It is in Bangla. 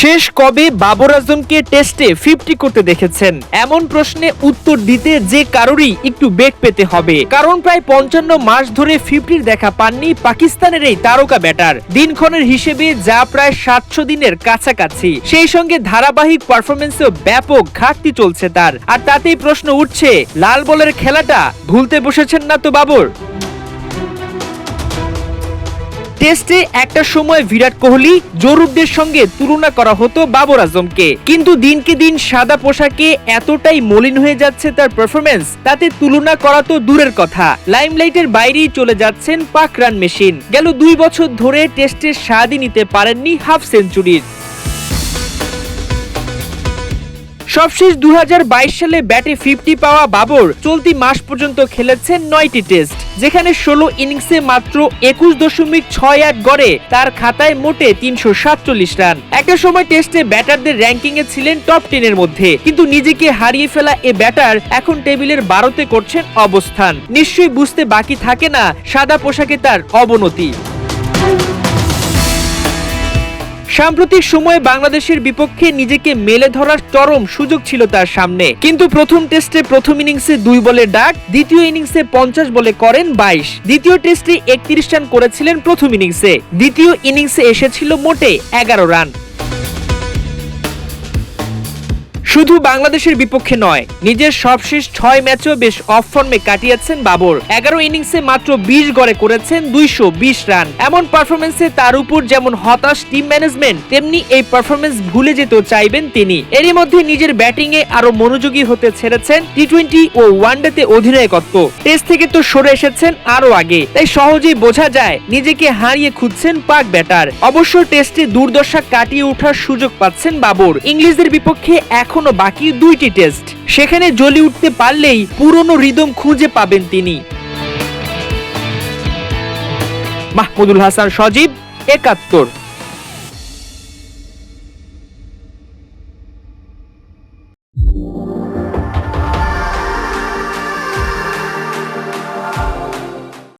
শেষ কবে বাবর আজমকে টেস্টে 50 করতে দেখেছেন? এমন প্রশ্নে উত্তর দিতে যে কারোরই একটু বেগ পেতে হবে, কারণ প্রায় 55 মাস ধরে 50-র দেখা পাননি পাকিস্তানের এই তারকা ব্যাটার। দিনক্ষণের হিসেবে যা প্রায় 700 দিনের কাছাকাছি। সেই সঙ্গে ধারাবাহিক পারফরমেন্সেও ব্যাপক ঘাটতি চলছে তার। আর তাতেই প্রশ্ন উঠছে, লাল বলের খেলাটা ভুলতে বসেছেন না তো বাবর? টেস্টে একটা সময় বিরাট কোহলি, জরুরদের সঙ্গে তুলনা করা হতো বাবর আজমকে, কিন্তু দিনকে দিন সাদা পোশাকে এতটাই মলিন হয়ে যাচ্ছে তার পারফরমেন্স, তাতে তুলনা করা তো দূরের কথা, লাইমলাইটের বাইরেই চলে যাচ্ছেন পাক রান মেশিন। গেল 2 বছর ধরে টেস্টের স্বাদই নিতে পারেননি হাফ সেঞ্চুরির। সবশেষ 2022 সালে ব্যাটে 50 পাওয়া বাবর চলতি মাস পর্যন্ত খেলেছেন 9টি টেস্ট, যেখানে 16 ইনিংসে মাত্র 21.68 গড়ে তার খাতায় মোটে 347 রান। একটা সময় টেস্টে ব্যাটারদের র্যাঙ্কিং এ ছিলেন টপ 10 এর মধ্যে, কিন্তু নিজেকে হারিয়ে ফেলা এ ব্যাটার এখন টেবিলের 12তে করছেন অবস্থান। নিশ্চয়ই বুঝতে বাকি থাকে না সাদা পোশাকে তার অবনতি। সাম্প্রতিক সময়ে বাংলাদেশের বিপক্ষে নিজেকে মেলে ধরার চরম সুযোগ ছিল তার সামনে, কিন্তু প্রথম টেস্টে প্রথম ইনিংসে 2 বলে ডাক, দ্বিতীয় ইনিংসে 50 বলে করেন 22, দ্বিতীয় টেস্টে 31 রান করেছিলেন প্রথম ইনিংসে, দ্বিতীয় ইনিংসে এসেছিল মোটে 11 রান। শুধু বাংলাদেশের বিপক্ষে নয়, নিজের সবশেষ 6 ম্যাচও বেশ অফ ফর্মে কাটিয়েছেন বাবর। 11 ইনিংসে মাত্র 20 গড়ে করেছেন 220 রান। এমন পারফরমেন্সে তার উপর যেমন হতাশ টিম ম্যানেজমেন্ট, তেমনি এই পারফরমেন্স ভুলে যেতে চাইবেন তিনি। এরই মধ্যে নিজের ব্যাটিং এ আরো মনোযোগী হতে ছেড়েছেন টি-20 ও ওয়ানডেতে অধিনায়কত্ব। টেস্ট থেকে তো সরে এসেছেন আরো আগে, তাই সহজেই বোঝা যায় নিজেকে হারিয়ে খুঁজছেন পাক ব্যাটার। অবশ্য টেস্টে দুর্দশা কাটিয়ে ওঠার সুযোগ পাচ্ছেন বাবর। ইংলিশদের বিপক্ষে এখন বাকি 2টি টেস্ট, সেখানে জ্বলে উঠতে পারলেই পুরনো রিদম খুঁজে পাবেন তিনি। মাহমুদুল হাসান সজীব, 71।